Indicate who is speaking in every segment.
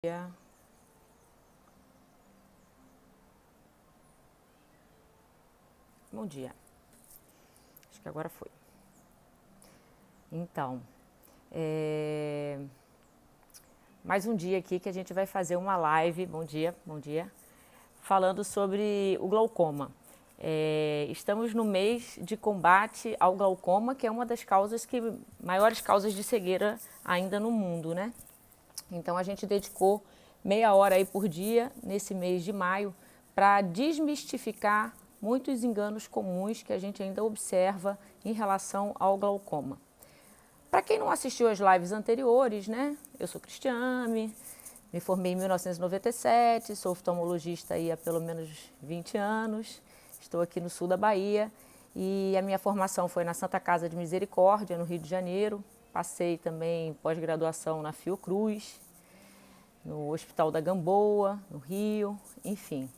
Speaker 1: dia. Bom dia. Acho que agora foi. Então, mais um dia aqui que a gente vai fazer uma live, bom dia, falando sobre o glaucoma. Estamos no mês de combate ao glaucoma, que é uma das maiores causas de cegueira ainda no mundo, né? Então a gente dedicou meia hora aí por dia nesse mês de maio para desmistificar muitos enganos comuns que a gente ainda observa em relação ao glaucoma. Para quem não assistiu às lives anteriores, né? Eu sou Cristiane, me formei em 1997, sou oftalmologista aí há pelo menos 20 anos, estou aqui no sul da Bahia e a minha formação foi na Santa Casa de Misericórdia, no Rio de Janeiro. Passei também pós-graduação na Fiocruz, no Hospital da Gamboa, no Rio, enfim.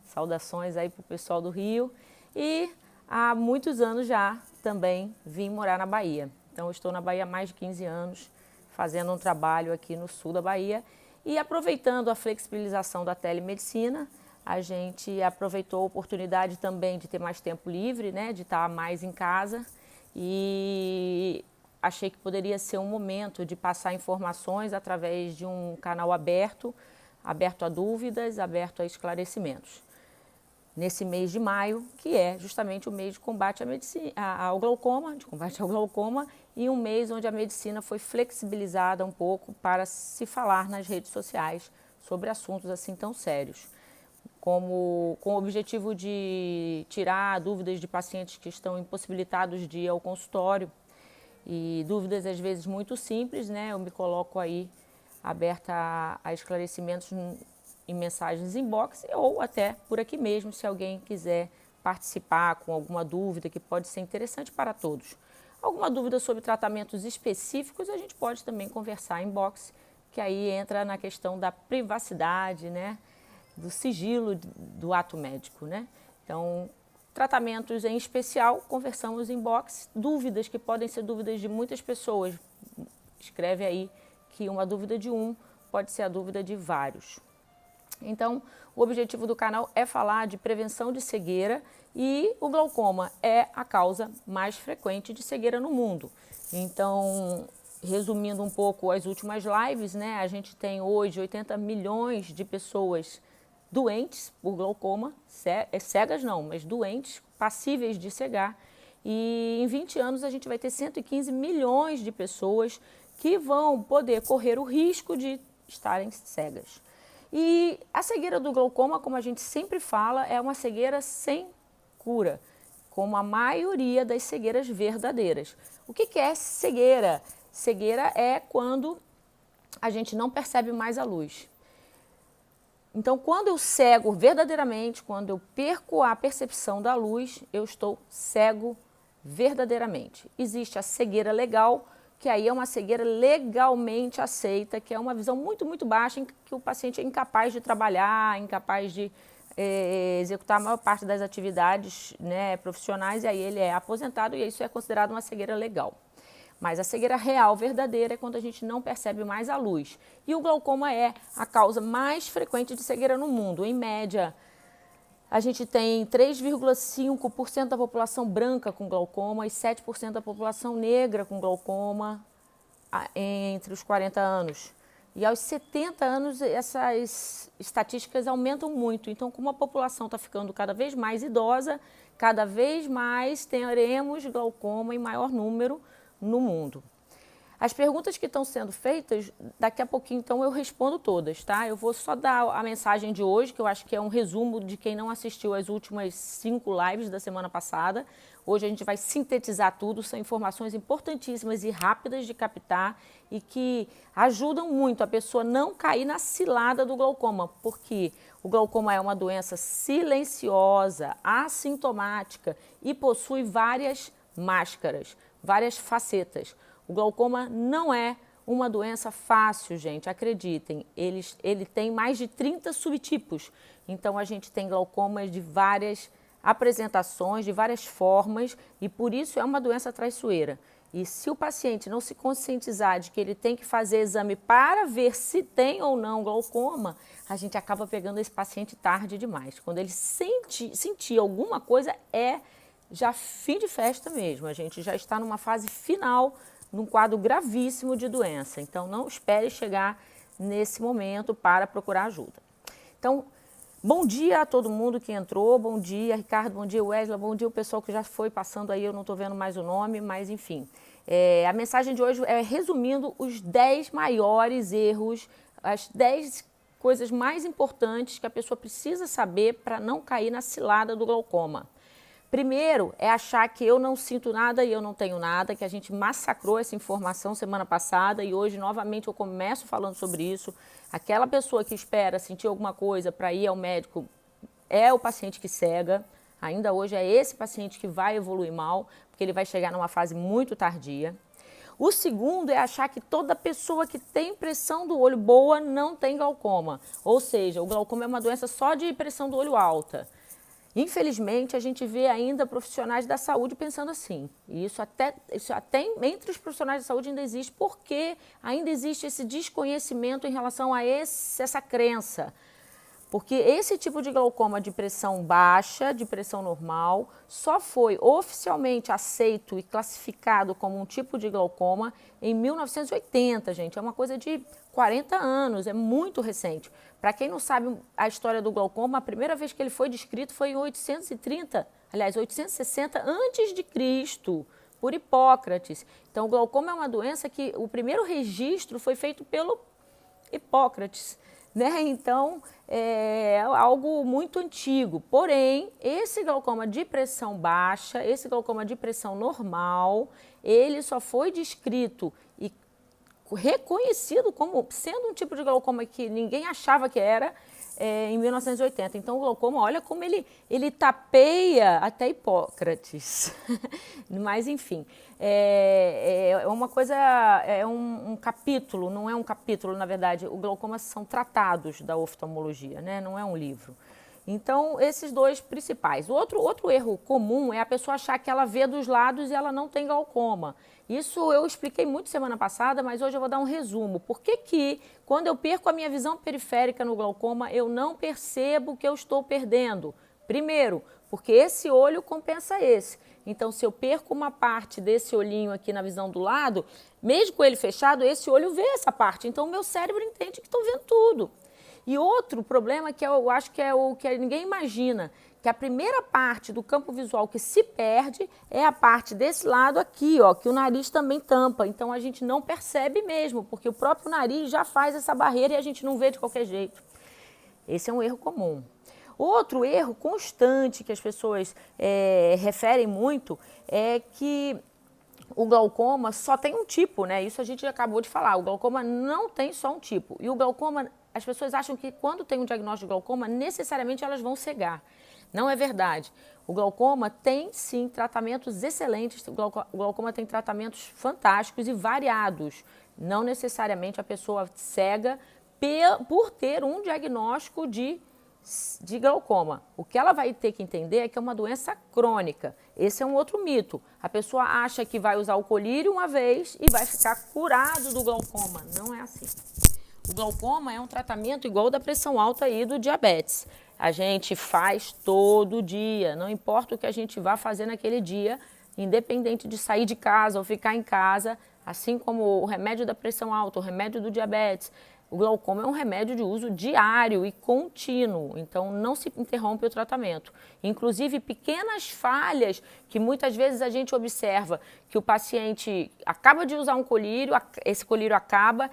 Speaker 1: Saudações aí para o pessoal do Rio. E há muitos anos já também vim morar na Bahia. Então eu estou na Bahia há mais de 15 anos, fazendo um trabalho aqui no sul da Bahia. E aproveitando a flexibilização da telemedicina, a gente aproveitou a oportunidade também de ter mais tempo livre, né, de estar mais em casa. E achei que poderia ser um momento de passar informações através de um canal aberto a dúvidas, aberto a esclarecimentos. Nesse mês de maio, que é justamente o mês de combate ao glaucoma, e um mês onde a medicina foi flexibilizada um pouco para se falar nas redes sociais sobre assuntos assim tão sérios, com o objetivo de tirar dúvidas de pacientes que estão impossibilitados de ir ao consultório, e dúvidas às vezes muito simples, né? Eu me coloco aí aberta a esclarecimentos em mensagens inbox ou até por aqui mesmo, se alguém quiser participar com alguma dúvida que pode ser interessante para todos. Alguma dúvida sobre tratamentos específicos, a gente pode também conversar em inbox, que aí entra na questão da privacidade, né? Do sigilo do ato médico, né? Então, tratamentos em especial, conversamos em box. Dúvidas que podem ser dúvidas de muitas pessoas. Escreve aí que uma dúvida de um pode ser a dúvida de vários. Então, o objetivo do canal é falar de prevenção de cegueira e o glaucoma é a causa mais frequente de cegueira no mundo. Então, resumindo um pouco as últimas lives, né, a gente tem hoje 80 milhões de pessoas doentes por glaucoma, cegas não, mas doentes, passíveis de cegar. E em 20 anos a gente vai ter 115 milhões de pessoas que vão poder correr o risco de estarem cegas. E a cegueira do glaucoma, como a gente sempre fala, é uma cegueira sem cura, como a maioria das cegueiras verdadeiras. O que é cegueira? Cegueira é quando a gente não percebe mais a luz. Então, quando eu cego verdadeiramente, quando eu perco a percepção da luz, eu estou cego verdadeiramente. Existe a cegueira legal, que aí é uma cegueira legalmente aceita, que é uma visão muito, muito baixa, em que o paciente é incapaz de trabalhar, incapaz de executar a maior parte das atividades, né, profissionais, e aí ele é aposentado e isso é considerado uma cegueira legal. Mas a cegueira real, verdadeira, é quando a gente não percebe mais a luz. E o glaucoma é a causa mais frequente de cegueira no mundo. Em média, a gente tem 3,5% da população branca com glaucoma e 7% da população negra com glaucoma entre os 40 anos. E aos 70 anos, essas estatísticas aumentam muito. Então, como a população está ficando cada vez mais idosa, cada vez mais teremos glaucoma em maior número no mundo. As perguntas que estão sendo feitas, daqui a pouquinho então eu respondo todas, tá? Eu vou só dar a mensagem de hoje, que eu acho que é um resumo de quem não assistiu às últimas 5 lives da semana passada. Hoje a gente vai sintetizar tudo, são informações importantíssimas e rápidas de captar e que ajudam muito a pessoa não cair na cilada do glaucoma, porque o glaucoma é uma doença silenciosa, assintomática e possui várias máscaras, várias facetas. O glaucoma não é uma doença fácil, gente, acreditem. Ele tem mais de 30 subtipos. Então, a gente tem glaucomas de várias apresentações, de várias formas, e por isso é uma doença traiçoeira. E se o paciente não se conscientizar de que ele tem que fazer exame para ver se tem ou não glaucoma, a gente acaba pegando esse paciente tarde demais. Quando ele sentir alguma coisa, é já fim de festa mesmo. A gente já está numa fase final, num quadro gravíssimo de doença. Então, não espere chegar nesse momento para procurar ajuda. Então, bom dia a todo mundo que entrou, bom dia Ricardo, bom dia Wesley, bom dia o pessoal que já foi passando aí, eu não estou vendo mais o nome, mas enfim. A mensagem de hoje é resumindo os 10 maiores erros, as 10 coisas mais importantes que a pessoa precisa saber para não cair na cilada do glaucoma. Primeiro é achar que eu não sinto nada e eu não tenho nada, que a gente massacrou essa informação semana passada e hoje novamente eu começo falando sobre isso. Aquela pessoa que espera sentir alguma coisa para ir ao médico é o paciente que cega. Ainda hoje é esse paciente que vai evoluir mal, porque ele vai chegar numa fase muito tardia. O segundo é achar que toda pessoa que tem pressão do olho boa não tem glaucoma. Ou seja, o glaucoma é uma doença só de pressão do olho alta. Infelizmente, a gente vê ainda profissionais da saúde pensando assim. E isso até entre os profissionais da saúde ainda existe, porque ainda existe esse desconhecimento em relação a essa crença. Porque esse tipo de glaucoma de pressão baixa, de pressão normal, só foi oficialmente aceito e classificado como um tipo de glaucoma em 1980, gente. É uma coisa de 40 anos, é muito recente. Para quem não sabe a história do glaucoma, a primeira vez que ele foi descrito foi em 860 antes de Cristo, por Hipócrates. Então, o glaucoma é uma doença que o primeiro registro foi feito pelo Hipócrates. Né? Então, é algo muito antigo. Porém, esse glaucoma de pressão baixa, esse glaucoma de pressão normal, ele só foi descrito e reconhecido como sendo um tipo de glaucoma que ninguém achava que era em 1980. Então, o glaucoma, olha como ele tapeia até Hipócrates. Mas, enfim, é uma coisa, é um capítulo, não é um capítulo, na verdade. O glaucoma são tratados da oftalmologia, né? Não é um livro. Então, esses dois principais. Outro erro comum é a pessoa achar que ela vê dos lados e ela não tem glaucoma. Isso eu expliquei muito semana passada, mas hoje eu vou dar um resumo. Por que quando eu perco a minha visão periférica no glaucoma, eu não percebo que eu estou perdendo? Primeiro, porque esse olho compensa esse. Então, se eu perco uma parte desse olhinho aqui na visão do lado, mesmo com ele fechado, esse olho vê essa parte. Então, o meu cérebro entende que estou vendo tudo. E outro problema que eu acho que é o que ninguém imagina, que a primeira parte do campo visual que se perde é a parte desse lado aqui, ó, que o nariz também tampa. Então a gente não percebe mesmo, porque o próprio nariz já faz essa barreira e a gente não vê de qualquer jeito. Esse é um erro comum. Outro erro constante que as pessoas referem muito é que o glaucoma só tem um tipo, né? Isso a gente acabou de falar. O glaucoma não tem só um tipo. E o glaucoma, as pessoas acham que quando tem um diagnóstico de glaucoma, necessariamente elas vão cegar. Não é verdade. O glaucoma tem, sim, tratamentos excelentes. O glaucoma tem tratamentos fantásticos e variados. Não necessariamente a pessoa cega por ter um diagnóstico de glaucoma. O que ela vai ter que entender é que é uma doença crônica. Esse é um outro mito. A pessoa acha que vai usar o colírio uma vez e vai ficar curado do glaucoma. Não é assim. O glaucoma é um tratamento igual ao da pressão alta e do diabetes. A gente faz todo dia, não importa o que a gente vá fazer naquele dia, independente de sair de casa ou ficar em casa, assim como o remédio da pressão alta, o remédio do diabetes. O glaucoma é um remédio de uso diário e contínuo, então não se interrompe o tratamento. Inclusive, pequenas falhas que muitas vezes a gente observa que o paciente acaba de usar um colírio, esse colírio acaba,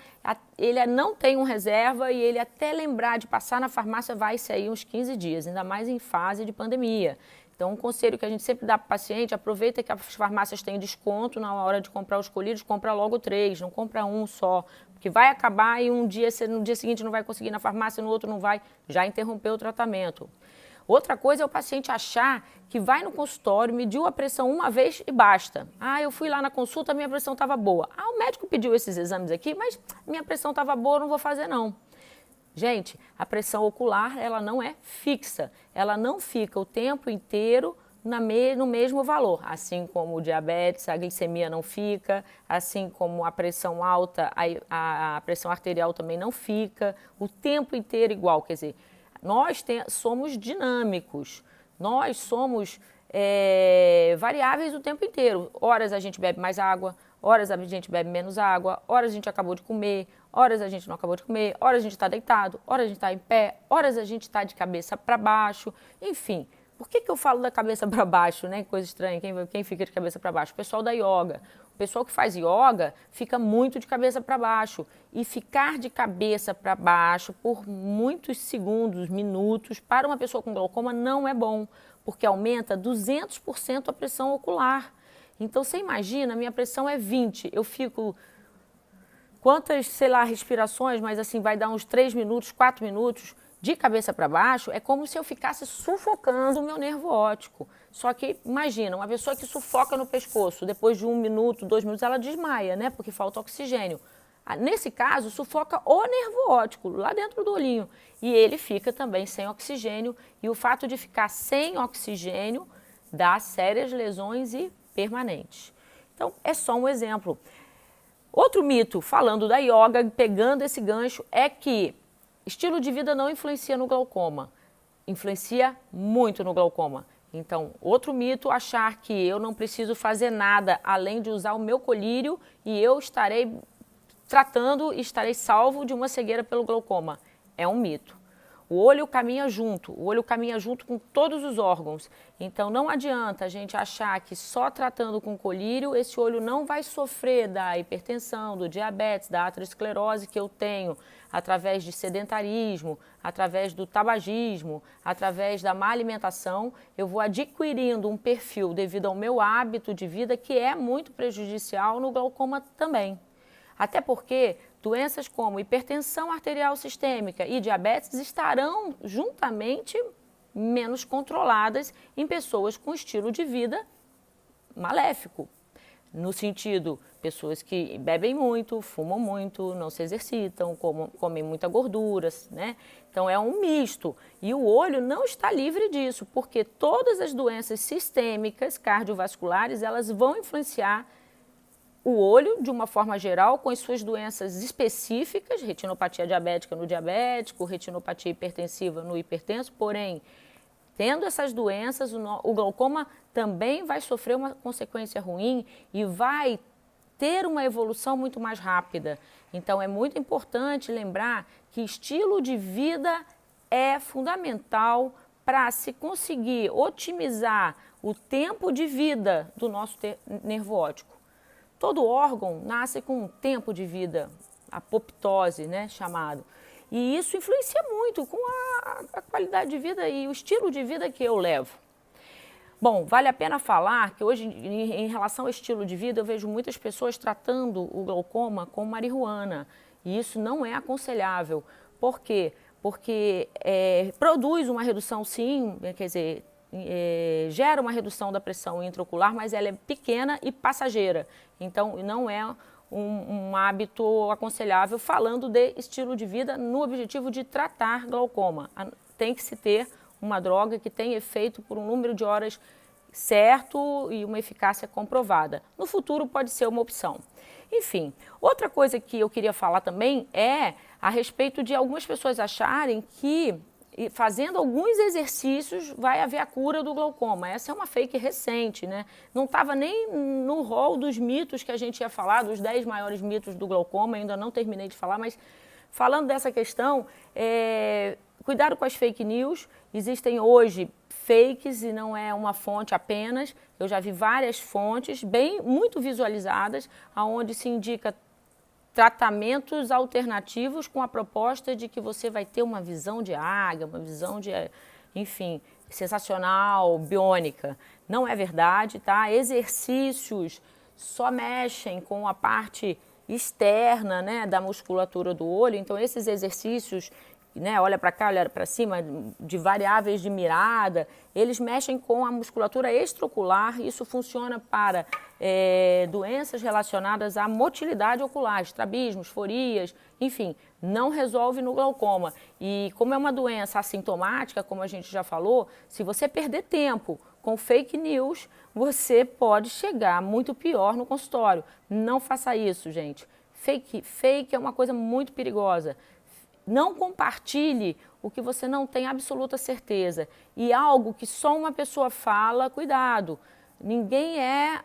Speaker 1: ele não tem um reserva e ele até lembrar de passar na farmácia vai sair uns 15 dias, ainda mais em fase de pandemia. Então, um conselho que a gente sempre dá para o paciente, aproveita que as farmácias têm desconto na hora de comprar os colírios, compra logo 3, não compra um só, porque vai acabar e no dia seguinte não vai conseguir na farmácia, no outro não vai, já interrompeu o tratamento. Outra coisa é o paciente achar que vai no consultório, mediu a pressão uma vez e basta. Ah, eu fui lá na consulta, minha pressão estava boa. Ah, o médico pediu esses exames aqui, mas minha pressão estava boa, não vou fazer não. Gente, a pressão ocular, ela não é fixa. Ela não fica o tempo inteiro no mesmo valor, assim como o diabetes, a glicemia não fica, assim como a pressão alta, a pressão arterial também não fica, o tempo inteiro igual, quer dizer, nós somos dinâmicos, nós somos variáveis o tempo inteiro. Horas a gente bebe mais água, horas a gente bebe menos água, horas a gente acabou de comer, horas a gente não acabou de comer, horas a gente está deitado, horas a gente está em pé, horas a gente está de cabeça para baixo, enfim. Por que eu falo da cabeça para baixo, né? Coisa estranha, quem fica de cabeça para baixo? O pessoal da yoga. O pessoal que faz yoga fica muito de cabeça para baixo. E ficar de cabeça para baixo por muitos segundos, minutos, para uma pessoa com glaucoma não é bom, porque aumenta 200% a pressão ocular. Então, você imagina, minha pressão é 20, eu fico quantas, sei lá, respirações, mas assim, vai dar uns 3 minutos, 4 minutos, de cabeça para baixo, é como se eu ficasse sufocando o meu nervo óptico. Só que, imagina, uma pessoa que sufoca no pescoço, depois de 1 minuto, 2 minutos, ela desmaia, né? Porque falta oxigênio. Nesse caso, sufoca o nervo óptico, lá dentro do olhinho. E ele fica também sem oxigênio. E o fato de ficar sem oxigênio dá sérias lesões e permanentes. Então, é só um exemplo. Outro mito, falando da yoga, pegando esse gancho, é que estilo de vida não influencia no glaucoma. Influencia muito no glaucoma. Então, outro mito, achar que eu não preciso fazer nada além de usar o meu colírio e eu estarei tratando e estarei salvo de uma cegueira pelo glaucoma. É um mito. O olho caminha junto com todos os órgãos. Então, não adianta a gente achar que só tratando com colírio, esse olho não vai sofrer da hipertensão, do diabetes, da aterosclerose que eu tenho através de sedentarismo, através do tabagismo, através da má alimentação. Eu vou adquirindo um perfil devido ao meu hábito de vida que é muito prejudicial no glaucoma também. Até porque doenças como hipertensão arterial sistêmica e diabetes estarão juntamente menos controladas em pessoas com estilo de vida maléfico. No sentido, pessoas que bebem muito, fumam muito, não se exercitam, comem muita gordura, né? Então é um misto. E o olho não está livre disso, porque todas as doenças sistêmicas cardiovasculares, elas vão influenciar o olho, de uma forma geral, com as suas doenças específicas, retinopatia diabética no diabético, retinopatia hipertensiva no hipertenso, porém, tendo essas doenças, o glaucoma também vai sofrer uma consequência ruim e vai ter uma evolução muito mais rápida. Então, é muito importante lembrar que estilo de vida é fundamental para se conseguir otimizar o tempo de vida do nosso nervo óptico. Todo órgão nasce com um tempo de vida, apoptose, né, chamado. E isso influencia muito com a qualidade de vida e o estilo de vida que eu levo. Bom, vale a pena falar que hoje, em relação ao estilo de vida, eu vejo muitas pessoas tratando o glaucoma com marihuana. E isso não é aconselhável. Por quê? Porque produz uma redução, sim, quer dizer, gera uma redução da pressão intraocular, mas ela é pequena e passageira. Então, não é um hábito aconselhável falando de estilo de vida no objetivo de tratar glaucoma. Tem que se ter uma droga que tem efeito por um número de horas certo e uma eficácia comprovada. No futuro pode ser uma opção. Enfim, outra coisa que eu queria falar também é a respeito de algumas pessoas acharem que fazendo alguns exercícios vai haver a cura do glaucoma. Essa é uma fake recente, né? Não estava nem no rol dos mitos que a gente ia falar, dos 10 maiores mitos do glaucoma, ainda não terminei de falar, mas falando dessa questão, cuidado com as fake news. Existem hoje fakes e não é uma fonte apenas. Eu já vi várias fontes, muito visualizadas, onde se indica tratamentos alternativos com a proposta de que você vai ter uma visão de águia, uma visão de, enfim, sensacional, biônica. Não é verdade, tá? Exercícios só mexem com a parte externa, né, da musculatura do olho. Então, esses exercícios, né, olha para cá, olha para cima, de variáveis de mirada, eles mexem com a musculatura extraocular. Isso funciona para doenças relacionadas à motilidade ocular, estrabismos, forias, enfim, não resolve no glaucoma. E como é uma doença assintomática, como a gente já falou, se você perder tempo com fake news, você pode chegar muito pior no consultório. Não faça isso, gente. Fake é uma coisa muito perigosa. Não compartilhe o que você não tem absoluta certeza. E algo que só uma pessoa fala, cuidado. Ninguém é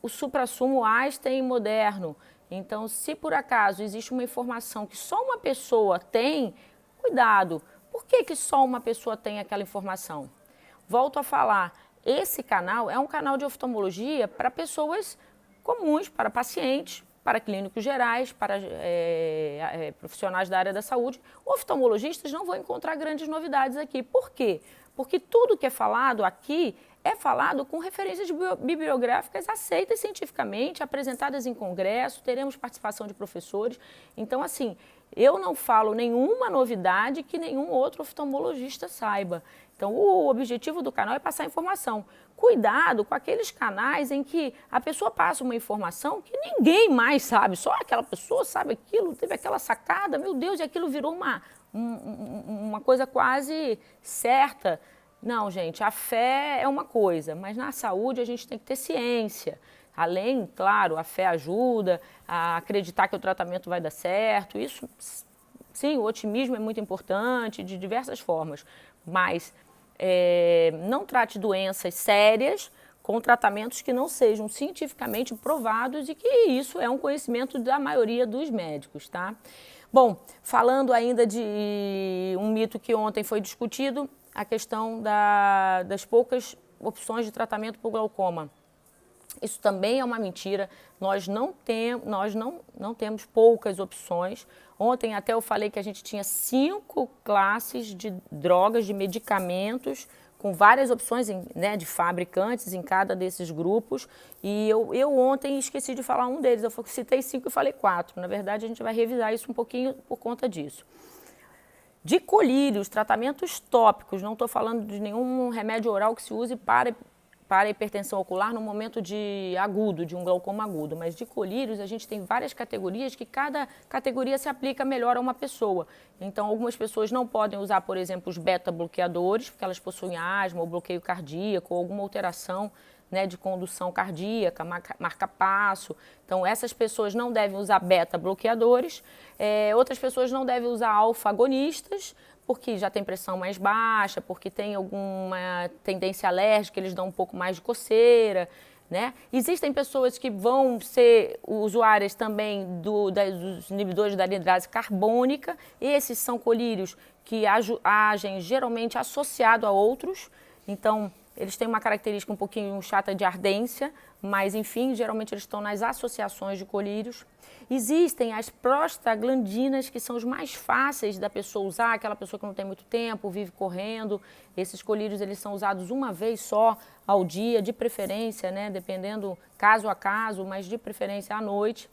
Speaker 1: o suprassumo Einstein moderno. Então, se por acaso existe uma informação que só uma pessoa tem, cuidado. Por que só uma pessoa tem aquela informação? Volto a falar, esse canal é um canal de oftalmologia para pessoas comuns, para pacientes, para clínicos gerais, para profissionais da área da saúde. Oftalmologistas não vão encontrar grandes novidades aqui. Por quê? Porque tudo que é falado aqui é falado com referências bibliográficas aceitas cientificamente, apresentadas em congresso, teremos participação de professores. Então, assim, eu não falo nenhuma novidade que nenhum outro oftalmologista saiba. Então, o objetivo do canal é passar informação. Cuidado com aqueles canais em que a pessoa passa uma informação que ninguém mais sabe, só aquela pessoa sabe aquilo, teve aquela sacada, meu Deus, e aquilo virou uma coisa quase certa. Não, gente, a fé é uma coisa, mas na saúde a gente tem que ter ciência. Além, claro, a fé ajuda a acreditar que o tratamento vai dar certo. Isso, sim, o otimismo é muito importante, de diversas formas. Mas não trate doenças sérias com tratamentos que não sejam cientificamente provados e que isso é um conhecimento da maioria dos médicos, tá? Bom, falando ainda de um mito que ontem foi discutido, a questão das poucas opções de tratamento para o glaucoma. Isso também é uma mentira, nós não temos poucas opções. Ontem até eu falei que a gente tinha 5 classes de drogas, de medicamentos, com várias opções de fabricantes em cada desses grupos. E eu ontem esqueci de falar um deles, eu citei 5 e falei 4. Na verdade, a gente vai revisar isso um pouquinho por conta disso. De colírios, tratamentos tópicos, não estou falando de nenhum remédio oral que se use para a hipertensão ocular no momento de um glaucoma agudo, mas de colírios a gente tem várias categorias que cada categoria se aplica melhor a uma pessoa. Então, algumas pessoas não podem usar, por exemplo, os beta-bloqueadores, porque elas possuem asma ou bloqueio cardíaco ou alguma alteração de condução cardíaca, marca-passo. Então, essas pessoas não devem usar beta-bloqueadores. Outras pessoas não devem usar alfa-agonistas, porque já tem pressão mais baixa, porque tem alguma tendência alérgica, eles dão um pouco mais de coceira, né? Existem pessoas que vão ser usuárias também dos inibidores da anidrase carbônica. Esses são colírios que agem geralmente associado a outros. Então, eles têm uma característica um pouquinho chata de ardência, mas, enfim, geralmente eles estão nas associações de colírios. Existem as prostaglandinas, que são os mais fáceis da pessoa usar, aquela pessoa que não tem muito tempo, vive correndo. Esses colírios, eles são usados uma vez só ao dia, de preferência, dependendo caso a caso, mas de preferência à noite.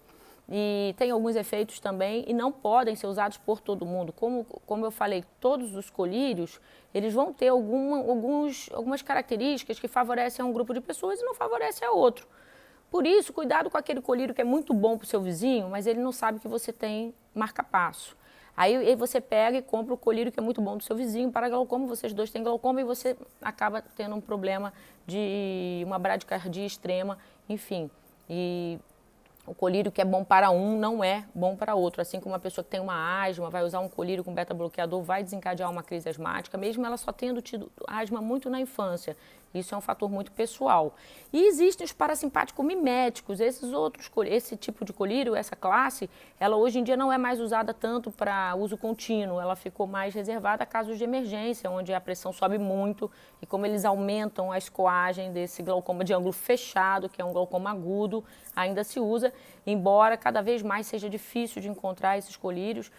Speaker 1: E tem alguns efeitos também e não podem ser usados por todo mundo. Como eu falei, todos os colírios, eles vão ter algumas características que favorecem a um grupo de pessoas e não favorecem a outro. Por isso, cuidado com aquele colírio que é muito bom para o seu vizinho, mas ele não sabe que você tem marca-passo. Aí você pega e compra o colírio que é muito bom do seu vizinho para glaucoma, vocês dois têm glaucoma e você acaba tendo um problema de uma bradicardia extrema, enfim. E o colírio que é bom para um não é bom para outro. Assim como uma pessoa que tem uma asma vai usar um colírio com beta-bloqueador, vai desencadear uma crise asmática, mesmo ela só tendo tido asma muito na infância. Isso é um fator muito pessoal. E existem os parasimpáticos miméticos, esse tipo de colírio, essa classe, ela hoje em dia não é mais usada tanto para uso contínuo, ela ficou mais reservada a casos de emergência, onde a pressão sobe muito e como eles aumentam a escoagem desse glaucoma de ângulo fechado, que é um glaucoma agudo, ainda se usa, embora cada vez mais seja difícil de encontrar esses colírios.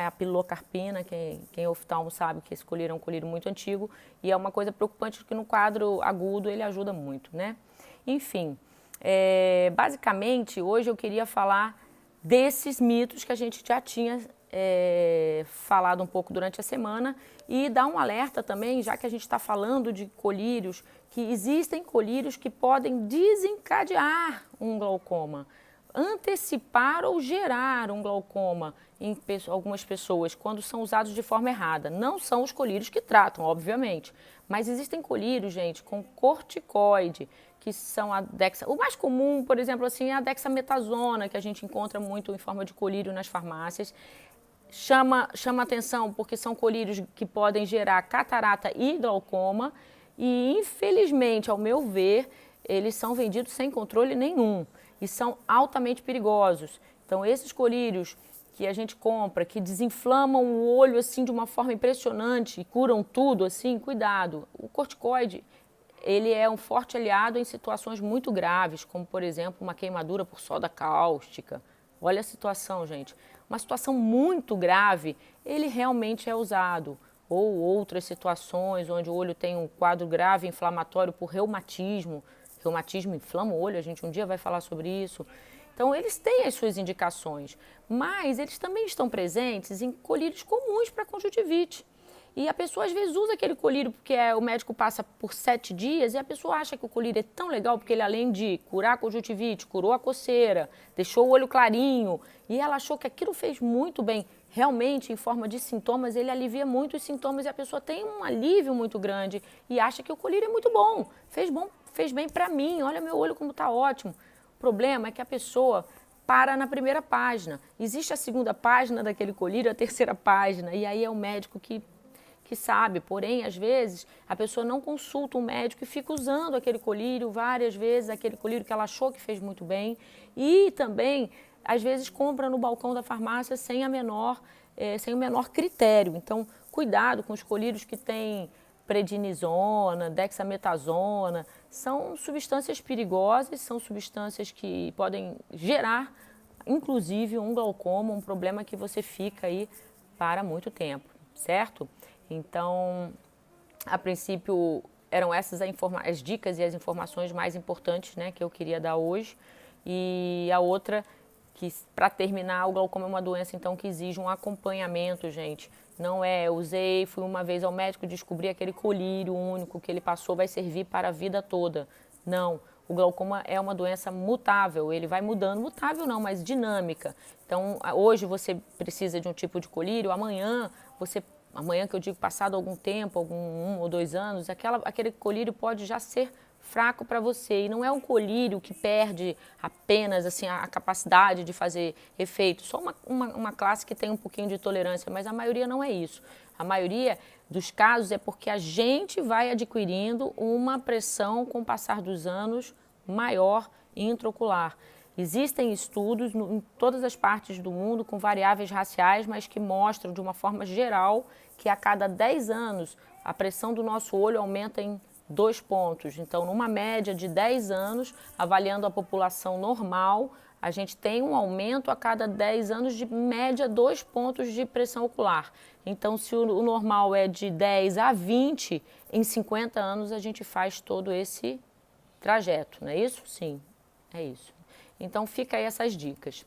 Speaker 1: A pilocarpina, quem é oftalmo sabe que esse colírio é um colírio muito antigo e é uma coisa preocupante que no quadro agudo ele ajuda muito, Enfim, basicamente hoje eu queria falar desses mitos que a gente já tinha falado um pouco durante a semana e dar um alerta também, já que a gente está falando de colírios, que existem colírios que podem desencadear um glaucoma. antecipar ou gerar um glaucoma em algumas pessoas quando são usados de forma errada. Não são os colírios que tratam, obviamente, mas existem colírios, gente, com corticoide, que são a o mais comum, por exemplo, assim, é a dexametasona, que a gente encontra muito em forma de colírio nas farmácias. Chama atenção porque são colírios que podem gerar catarata e glaucoma e, infelizmente, ao meu ver, eles são vendidos sem controle nenhum e são altamente perigosos. Então, esses colírios que a gente compra, que desinflamam o olho assim de uma forma impressionante e curam tudo, assim, cuidado. O corticoide, ele é um forte aliado em situações muito graves, como, por exemplo, uma queimadura por soda cáustica. Olha a situação, gente. Uma situação muito grave, ele realmente é usado. Ou outras situações onde o olho tem um quadro grave inflamatório por reumatismo. Reumatismo inflama o olho, a gente um dia vai falar sobre isso. Então, eles têm as suas indicações, mas eles também estão presentes em colírios comuns para conjuntivite. E a pessoa às vezes usa aquele colírio porque o médico passa por 7 dias e a pessoa acha que o colírio é tão legal porque ele, além de curar a conjuntivite, curou a coceira, deixou o olho clarinho e ela achou que aquilo fez muito bem. Realmente, em forma de sintomas, ele alivia muito os sintomas e a pessoa tem um alívio muito grande e acha que o colírio é muito bom, fez bem para mim, olha meu olho como está ótimo. O problema é que a pessoa para na primeira página. Existe a segunda página daquele colírio, a terceira página, e aí é o médico que sabe, porém, às vezes, a pessoa não consulta um médico e fica usando aquele colírio várias vezes, aquele colírio que ela achou que fez muito bem, e também, às vezes, compra no balcão da farmácia sem o menor critério. Então, cuidado com os colírios que têm prednisona, dexametasona, são substâncias perigosas, são substâncias que podem gerar, inclusive, um glaucoma, um problema que você fica aí para muito tempo, certo? Então, a princípio, eram essas as dicas e as informações mais importantes, né, que eu queria dar hoje. E a outra, que para terminar, o glaucoma é uma doença então que exige um acompanhamento, gente. Não é, fui uma vez ao médico, descobri aquele colírio único que ele passou, vai servir para a vida toda. Não, o glaucoma é uma doença mutável, ele vai mudando, mutável não, mas dinâmica. Então, hoje você precisa de um tipo de colírio, amanhã que eu digo passado algum tempo, 1 ou 2 anos, aquele colírio pode já ser fraco para você. E não é um colírio que perde apenas assim, a capacidade de fazer efeito. Só uma classe que tem um pouquinho de tolerância, mas a maioria não é isso. A maioria dos casos é porque a gente vai adquirindo uma pressão com o passar dos anos maior intraocular. Existem estudos em todas as partes do mundo com variáveis raciais, mas que mostram de uma forma geral que a cada 10 anos a pressão do nosso olho aumenta em 2 pontos. Então, numa média de 10 anos, avaliando a população normal, a gente tem um aumento a cada 10 anos de média 2 pontos de pressão ocular. Então, se o normal é de 10 a 20, em 50 anos a gente faz todo esse trajeto, não é isso? Sim, é isso. Então, fica aí essas dicas.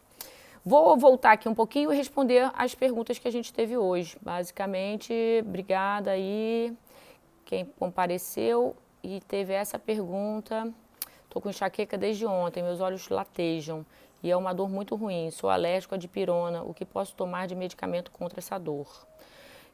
Speaker 1: Vou voltar aqui um pouquinho e responder as perguntas que a gente teve hoje. Basicamente, obrigada aí quem compareceu e teve essa pergunta. Estou com enxaqueca desde ontem, meus olhos latejam e é uma dor muito ruim. Sou alérgico à dipirona. O que posso tomar de medicamento contra essa dor?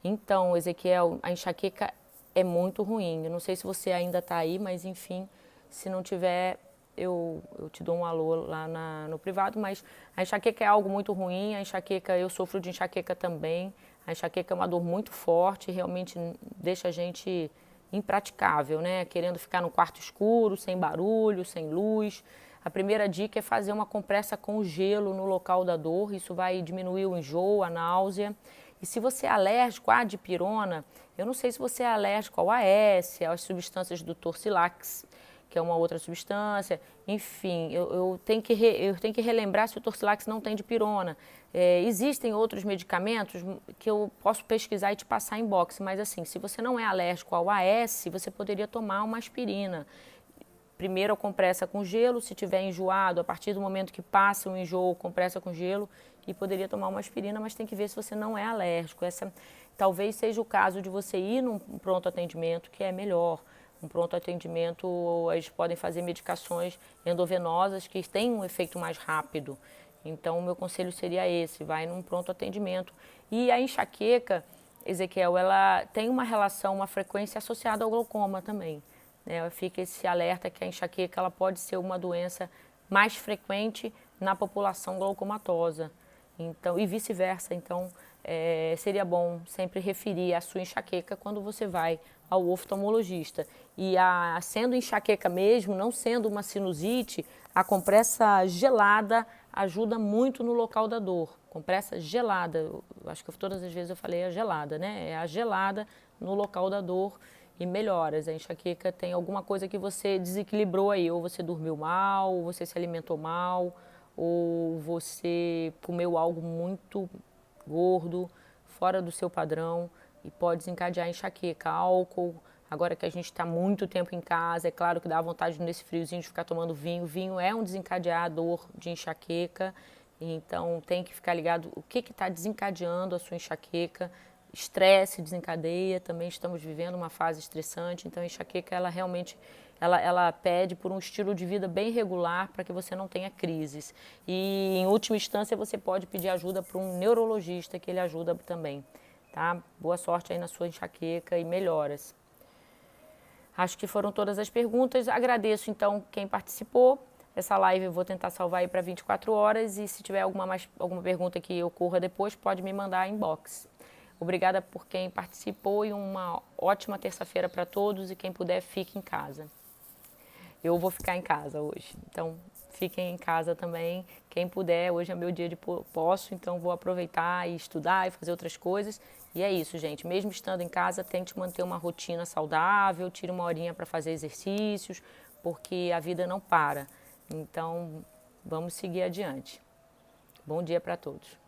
Speaker 1: Então, Ezequiel, a enxaqueca é muito ruim. Eu não sei se você ainda está aí, mas enfim, se não tiver, eu te dou um alô lá no privado, mas a enxaqueca é algo muito ruim, a enxaqueca, eu sofro de enxaqueca também, a enxaqueca é uma dor muito forte, realmente deixa a gente impraticável, né? Querendo ficar no quarto escuro, sem barulho, sem luz. A primeira dica é fazer uma compressa com gelo no local da dor, isso vai diminuir o enjoo, a náusea. E se você é alérgico à dipirona, eu não sei se você é alérgico ao AS, às substâncias do Torcilax, que é uma outra substância, enfim, eu tenho que relembrar se o Torcilax não tem dipirona. Existem outros medicamentos que eu posso pesquisar e te passar em box, mas assim, se você não é alérgico ao AS, você poderia tomar uma aspirina. Primeiro a compressa com gelo, se tiver enjoado, a partir do momento que passa o enjoo, compressa com gelo, e poderia tomar uma aspirina, mas tem que ver se você não é alérgico. Essa talvez seja o caso de você ir num pronto atendimento, que é melhor. um pronto atendimento, eles podem fazer medicações endovenosas que têm um efeito mais rápido. Então, o meu conselho seria esse, vai num pronto atendimento. E a enxaqueca, Ezequiel, ela tem uma relação, uma frequência associada ao glaucoma também. Né? Fica esse alerta que a enxaqueca ela pode ser uma doença mais frequente na população glaucomatosa. Então, e vice-versa. Então, seria bom sempre referir a sua enxaqueca quando você vai ao oftalmologista. E sendo enxaqueca mesmo, não sendo uma sinusite, a compressa gelada ajuda muito no local da dor. Compressa gelada, eu acho que todas as vezes eu falei a gelada, né? É a gelada no local da dor e melhoras. A enxaqueca tem alguma coisa que você desequilibrou aí, ou você dormiu mal, ou você se alimentou mal, ou você comeu algo muito gordo, fora do seu padrão e pode desencadear enxaqueca, álcool. Agora que a gente está muito tempo em casa, é claro que dá vontade nesse friozinho de ficar tomando vinho. Vinho é um desencadeador de enxaqueca, então tem que ficar ligado o que está desencadeando a sua enxaqueca. Estresse desencadeia, também estamos vivendo uma fase estressante, então a enxaqueca ela realmente ela pede por um estilo de vida bem regular para que você não tenha crises. E em última instância você pode pedir ajuda para um neurologista que ele ajuda também. Tá? Boa sorte aí na sua enxaqueca e melhoras. Acho que foram todas as perguntas. Agradeço então quem participou. Essa live eu vou tentar salvar aí para 24 horas e se tiver alguma pergunta que ocorra depois, pode me mandar inbox. Obrigada por quem participou e uma ótima terça-feira para todos e quem puder fique em casa. Eu vou ficar em casa hoje, então fiquem em casa também. Quem puder, hoje é meu dia de posso, então vou aproveitar e estudar e fazer outras coisas. E é isso, gente. Mesmo estando em casa, tente manter uma rotina saudável, tire uma horinha para fazer exercícios, porque a vida não para. Então, vamos seguir adiante. Bom dia para todos.